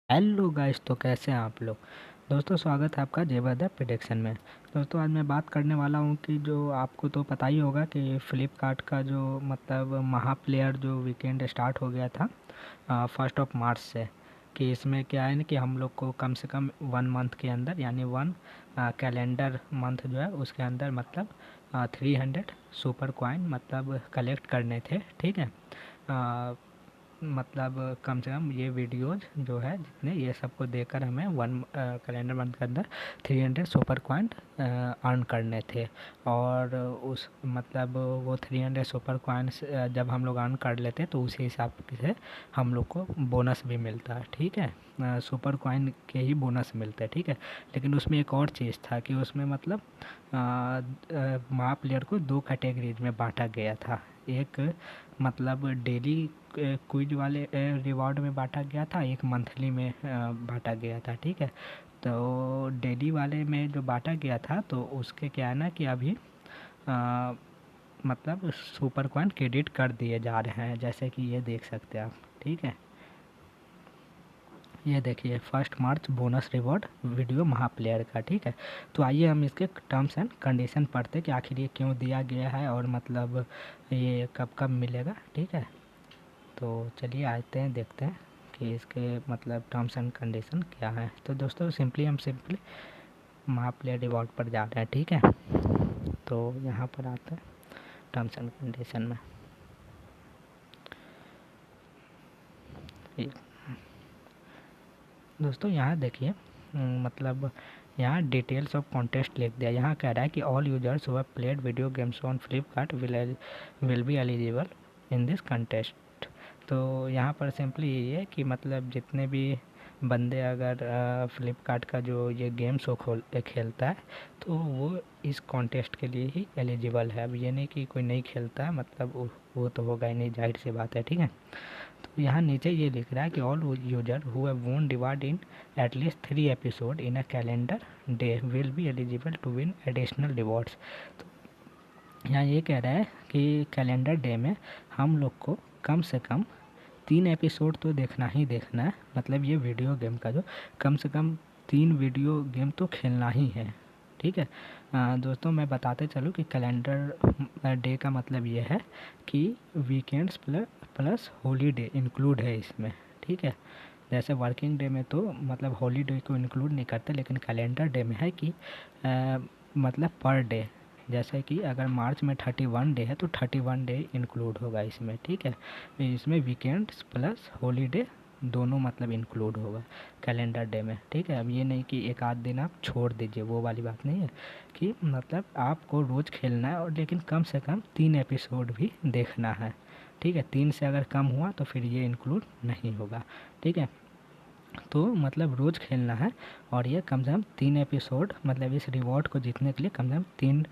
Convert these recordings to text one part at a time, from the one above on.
Hello guys, तो कैसे हैं आप लोग। दोस्तों, स्वागत है आपका जेवर प्रेडिक्शन में। दोस्तों, आज मैं बात करने वाला हूं कि जो आपको तो पता ही होगा कि फ्लिपकार्ट का जो मतलब महा प्लेयर जो वीकेंड स्टार्ट हो गया था 1 मार्च से। कि इसमें क्या है ना कि हम लोग को कम से कम 1 मंथ के अंदर यानी वन कैलेंडर मंथ जो है उसके अंदर मतलब 300 सुपर कॉइन मतलब कलेक्ट करने थे। ठीक है। मतलब कम से कम ये वीडियोज़ जो है जितने ये सबको देकर हमें वन कैलेंडर मंथ के अंदर 300 सुपर कॉइन अर्न करने थे। और उस मतलब वो 300 सुपर कॉइन्स जब हम लोग अर्न कर लेते तो उसी हिसाब से हम लोग को बोनस भी मिलता है। ठीक है। सुपर कॉइन के ही बोनस मिलते हैं। ठीक है। लेकिन उसमें एक और चीज़ था कि उसमें मतलब महा प्लेयर को दो कैटेगरीज में बांटा गया था। एक मतलब डेली क्विज वाले रिवॉर्ड में बांटा गया था, एक मंथली में बांटा गया था। ठीक है। तो डेली वाले में जो बांटा गया था तो उसके क्या है ना कि अभी अ, मतलब सुपर कॉइन क्रेडिट कर दिए जा रहे हैं, जैसे कि ये देख सकते हैं आप। ठीक है। ये देखिए 1 मार्च बोनस रिवॉर्ड वीडियो महा प्लेयर का। ठीक है। तो आइए हम इसके टर्म्स एंड कंडीशन पढ़ते कि आखिर ये क्यों दिया गया है और मतलब ये कब कब मिलेगा। ठीक है। तो चलिए आते हैं, देखते हैं कि इसके मतलब टर्म्स एंड कंडीशन क्या है। तो दोस्तों, हम सिंपली महा प्लेयर रिवॉर्ड पर जा रहे हैं। ठीक है। तो यहाँ पर आते हैं टर्म्स एंड कंडीशन में। ये दोस्तों यहाँ देखिए, मतलब यहाँ डिटेल्स ऑफ कॉन्टेस्ट लिख दिया। यहाँ कह रहा है कि all users who have played video games on Flipkart will be eligible in this contest. तो यहाँ पर सिंपली ये है कि मतलब जितने भी बंदे अगर फ्लिपकार्ट का जो ये गेम्स वो खेलता है तो वो इस कॉन्टेस्ट के लिए ही एलिजिबल है। अब ये नहीं कि कोई नहीं खेलता है, मतलब वो तो होगा ही नहीं, जाहिर सी बात है। ठीक है। तो यहाँ नीचे ये लिख रहा है कि all user who have won divide in at least 3 episode in a calendar day will be eligible to win additional rewards. तो यहाँ ये कह रहा है कि कैलेंडर डे में हम लोग को कम से कम 3 एपिसोड तो देखना ही देखना है। मतलब ये वीडियो गेम का जो कम से कम 3 वीडियो गेम तो खेलना ही है। ठीक है। दोस्तों, मैं बताते चलूँ कि कैलेंडर डे का मतलब ये है कि वीकेंड्स प्लस हॉलीडे इंक्लूड है इसमें। ठीक है। जैसे वर्किंग डे में तो मतलब हॉलीडे को इंक्लूड नहीं करते, लेकिन कैलेंडर डे में है कि मतलब पर डे। जैसे कि अगर मार्च में 31 डे है तो 31 डे इंक्लूड होगा इसमें। ठीक है। इसमें वीकेंड्स प्लस हॉलीडे दोनों मतलब इंक्लूड होगा कैलेंडर डे में। ठीक है। अब ये नहीं कि एक आध दिन आप छोड़ दीजिए, वो वाली बात नहीं है। कि मतलब आपको रोज़ खेलना है और लेकिन कम से कम 3 एपिसोड भी देखना है। ठीक है। 3 से अगर कम हुआ तो फिर ये इंक्लूड नहीं होगा। ठीक है। तो मतलब रोज़ खेलना है और ये कम से कम 3 एपिसोड मतलब इस रिवॉर्ड को जीतने के लिए कम से कम 3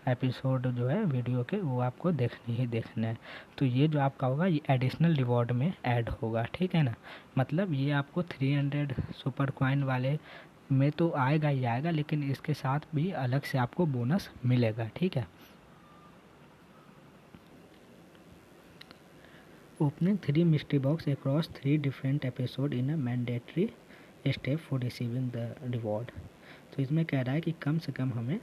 एपिसोड जो है वीडियो के वो आपको देखने ही देखने हैं। तो ये जो आपका होगा ये एडिशनल रिवॉर्ड में ऐड होगा। ठीक है ना। मतलब ये आपको 300 सुपर कॉइन वाले में तो आएगा ही आएगा, लेकिन इसके साथ भी अलग से आपको बोनस मिलेगा। ठीक है। Opening 3 mystery box across 3 different episode in a mandatory step for receiving the reward। तो इसमें कह रहा है कि कम से कम हमें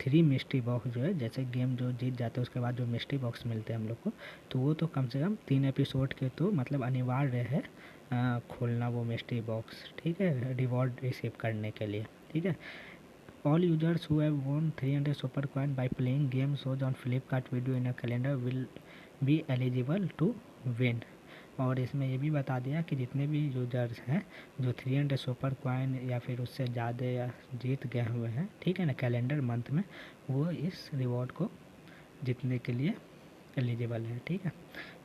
3 mystery box जो है, जैसे गेम जो जीत जाते हैं उसके बाद जो मिस्ट्री बॉक्स मिलते हैं हम लोग को, तो वो तो कम से कम 3 एपिसोड के तो मतलब अनिवार्य है खोलना वो मिस्ट्री बॉक्स। ठीक है। रिवॉर्ड रिसीव करने के लिए। ठीक है। All users who have won 300 super coin by playing game shows on Flipkart video in a calendar will be eligible to win. और इसमें ये भी बता दिया कि जितने भी यूजर्स हैं जो 300 सुपर कॉइन या फिर उससे ज़्यादा या जीत गए हुए हैं, ठीक है ना, कैलेंडर मंथ में, वो इस रिवॉर्ड को जीतने के लिए एलिजिबल है। ठीक है।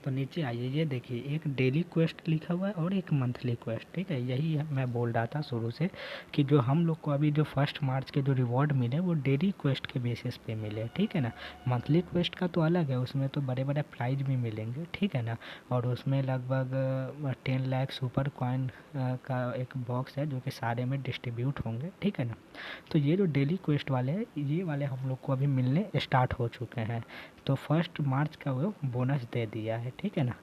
तो नीचे आइए, ये देखिए एक डेली क्वेस्ट लिखा हुआ है और एक मंथली क्वेस्ट। ठीक है। यही मैं बोल रहा था शुरू से कि जो हम लोग को अभी जो 1 मार्च के जो रिवॉर्ड मिले वो डेली क्वेस्ट के बेसिस पे मिले। ठीक है ना। मंथली क्वेस्ट का तो अलग है, उसमें तो बड़े बड़े प्राइज भी मिलेंगे। ठीक है ना। और उसमें लगभग 10 लाख सुपर कॉइन का एक बॉक्स है जो कि सारे में डिस्ट्रीब्यूट होंगे। ठीक है ना। तो ये जो डेली क्वेस्ट वाले हैं ये वाले हम लोग को अभी मिलने स्टार्ट हो चुके हैं। तो 1 मार्च का वो बोनस दे दिया है। ठीक है ना।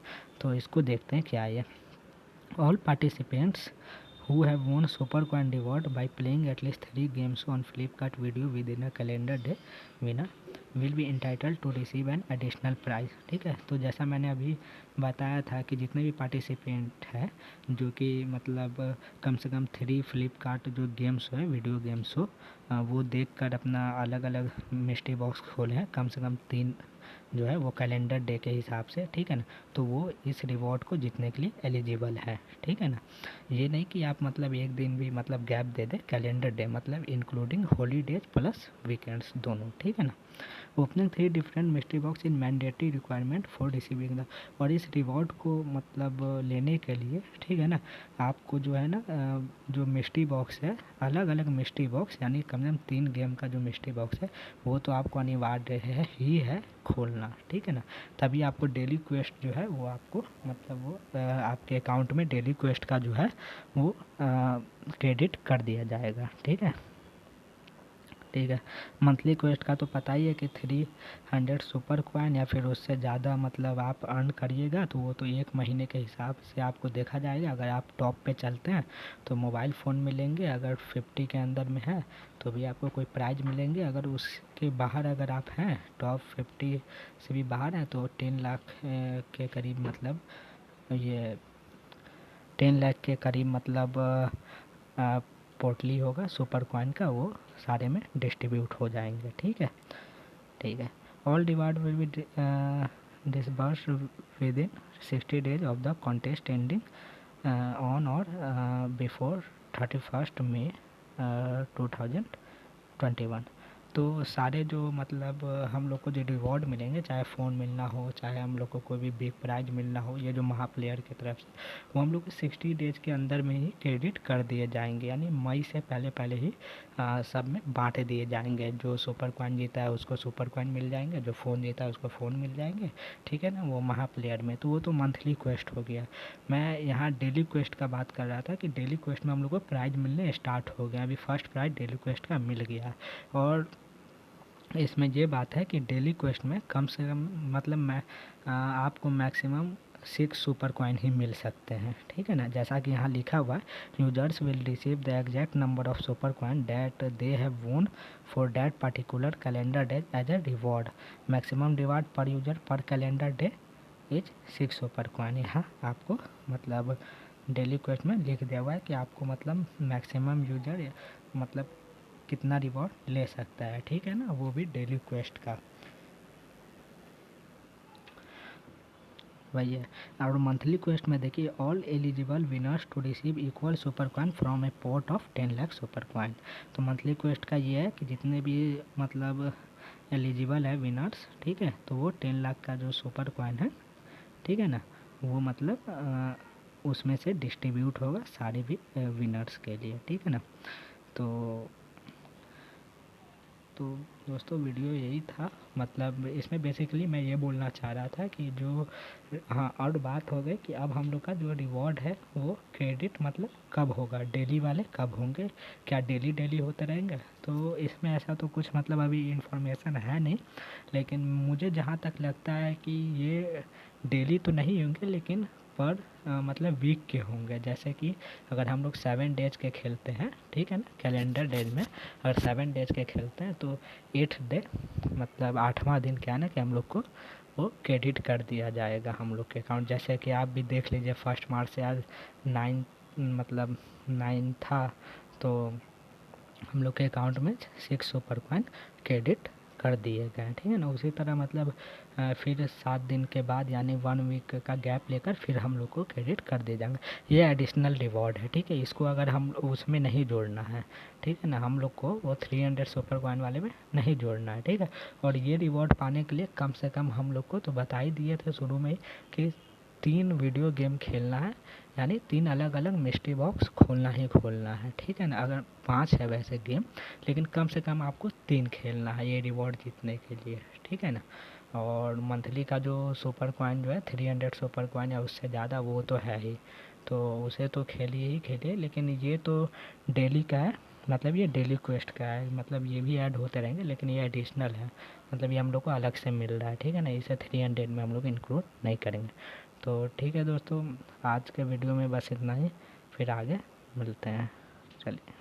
तो इसको देखते हैं क्या है ये। All participants who have won Super Coin reward by playing at least 3 games on Flipkart video within a calendar day winner will be entitled to receive an additional prize। ठीक है, तो जैसा मैंने अभी बताया था कि जितने भी पार्टिसिपेंट हैं जो कि मतलब कम से कम 3 फ्लिपकार्ट जो गेम्स है वीडियो गेम्स हो वो देखकर अपना अलग अलग मिस्ट्री बॉक्स खोले हैं, कम से कम 3 जो है वो कैलेंडर डे के हिसाब से, ठीक है ना, तो वो इस रिवॉर्ड को जीतने के लिए एलिजिबल है। ठीक है ना, ये नहीं कि आप मतलब एक दिन भी मतलब गैप दे दे, कैलेंडर डे मतलब इंक्लूडिंग हॉलीडेज प्लस वीकेंड्स दोनों। ठीक है ना, opening 3 different mystery box in mandatory requirement for receiving the, और इस रिवॉर्ड को मतलब लेने के लिए, ठीक है ना, आपको जो है ना जो मिस्ट्री बॉक्स है, अलग अलग मिस्ट्री बॉक्स यानी कम से कम 3 गेम का जो मिस्ट्री बॉक्स है वो तो आपको अनिवार्य है खोलना। ठीक है ना, तभी आपको डेली क्वेस्ट जो है वो आपको मतलब वो आपके अकाउंट में डेली क्वेस्ट का जो है वो क्रेडिट कर दिया जाएगा। ठीक है, ठीक है। मंथली क्वेस्ट का तो पता ही है कि 300 सुपर कॉइन या फिर उससे ज़्यादा मतलब आप अर्न करिएगा तो वो तो 1 महीने के हिसाब से आपको देखा जाएगा। अगर आप टॉप पे चलते हैं तो मोबाइल फ़ोन मिलेंगे, अगर 50 के अंदर में है तो भी आपको कोई प्राइज़ मिलेंगे, अगर उसके बाहर अगर आप हैं टॉप 50 से भी बाहर हैं तो 10 लाख के करीब मतलब ये 10 लाख के करीब मतलब पोर्टली होगा सुपर कॉइन का, वो सारे में डिस्ट्रीब्यूट हो जाएंगे। ठीक है, ठीक है। All reward will be disburse with in 60 days of the contest ending on और बिफोर 31 मई 2021। तो सारे जो मतलब हम लोग को जो रिवॉर्ड मिलेंगे, चाहे फ़ोन मिलना हो, चाहे हम लोग को कोई भी बिग प्राइज मिलना हो, ये जो महा प्लेयर की तरफ से, वो हम लोग को 60 डेज़ के अंदर में ही क्रेडिट कर दिए जाएंगे, यानी मई से पहले पहले ही सब में बांट दिए जाएंगे। जो सुपर कॉइन जीता है उसको सुपर कॉइन मिल जाएंगे, जो फ़ोन जीता है उसको फ़ोन मिल जाएंगे। ठीक है ना, वो महा प्लेयर में तो वो तो मंथली क्वेस्ट हो गया। मैं यहाँ डेली क्वेस्ट का बात कर रहा था कि डेली क्वेस्ट में हम लोग को प्राइज़ मिलने स्टार्ट हो गया, अभी फर्स्ट प्राइज़ डेली क्वेस्ट का मिल गया। और इसमें ये बात है कि डेली क्वेस्ट में कम से कम मतलब मैं आपको मैक्सिमम 6 सुपर कॉइन ही मिल सकते हैं। ठीक है ना, जैसा कि यहाँ लिखा हुआ है, users will receive the exact number of super coin that they have won for that particular calendar day as a reward. Maximum reward per user per calendar day is 6 super coin. यहाँ आपको मतलब daily quest में लिख दिया हुआ है कि आपको मतलब मैक्सिमम यूजर मतलब कितना रिवॉर्ड ले सकता है। ठीक है ना, वो भी डेली क्वेस्ट का वही है। और मंथली क्वेस्ट में देखिए, all eligible winners to receive equal super coin from a pot of 10 lakh super coin. तो मंथली क्वेस्ट का ये है कि जितने भी मतलब एलिजिबल है विनर्स, ठीक है, तो वो 10 लाख का जो सुपर कॉइन है, ठीक है ना, वो मतलब उसमें से डिस्ट्रीब्यूट होगा सारे भी विनर्स के लिए। ठीक है ना, तो दोस्तों वीडियो यही था। मतलब इसमें बेसिकली मैं ये बोलना चाह रहा था कि जो हाँ, और बात हो गई कि अब हम लोग का जो रिवॉर्ड है वो क्रेडिट मतलब कब होगा, डेली वाले कब होंगे, क्या डेली डेली होते रहेंगे। तो इसमें ऐसा तो कुछ मतलब अभी इन्फॉर्मेशन है नहीं, लेकिन मुझे जहाँ तक लगता है कि ये डेली तो नहीं होंगे लेकिन पर मतलब वीक के होंगे। जैसे कि अगर हम लोग 7 डेज के खेलते हैं, ठीक है ना, कैलेंडर डेज में अगर 7 डेज के खेलते हैं तो 8th डे मतलब 8वां दिन क्या है ना कि हम लोग को वो क्रेडिट कर दिया जाएगा हम लोग के अकाउंट। जैसे कि आप भी देख लीजिए 1 मार्च से आज 9 मतलब 9 था, तो हम लोग के अकाउंट में 6 सुपर कॉइन क्रेडिट कर दिए गए। ठीक है ना, उसी तरह मतलब फिर 7 दिन के बाद यानी 1 वीक का गैप लेकर फिर हम लोग को क्रेडिट कर दिए जाएंगे। ये एडिशनल रिवॉर्ड है। ठीक है, इसको अगर हम उसमें नहीं जोड़ना है, ठीक है ना, हम लोग को वो 300 सुपर कॉइन वाले में नहीं जोड़ना है। ठीक है, और ये रिवॉर्ड पाने के लिए कम से कम हम लोग को तो बता ही दिए थे शुरू में ही कि 3 वीडियो गेम खेलना है, यानी 3 अलग अलग मिस्ट्री बॉक्स खोलना ही खोलना है। ठीक है ना, अगर 5 है वैसे गेम, लेकिन कम से कम आपको 3 खेलना है ये रिवॉर्ड जीतने के लिए। ठीक है ना, और मंथली का जो सुपर कॉइन जो है 300 सुपर कॉइन या उससे ज़्यादा वो तो है ही, तो उसे तो खेलिए ही खेलिए। लेकिन ये तो डेली का है, मतलब ये डेली क्वेस्ट का है, मतलब ये भी ऐड होते रहेंगे लेकिन ये एडिशनल है, मतलब ये हम लोग को अलग से मिल रहा है। ठीक है ना, इसे 300 में हम लोग इंक्लूड नहीं करेंगे। तो ठीक है दोस्तों, आज के वीडियो में बस इतना ही, फिर आगे मिलते हैं। चलिए।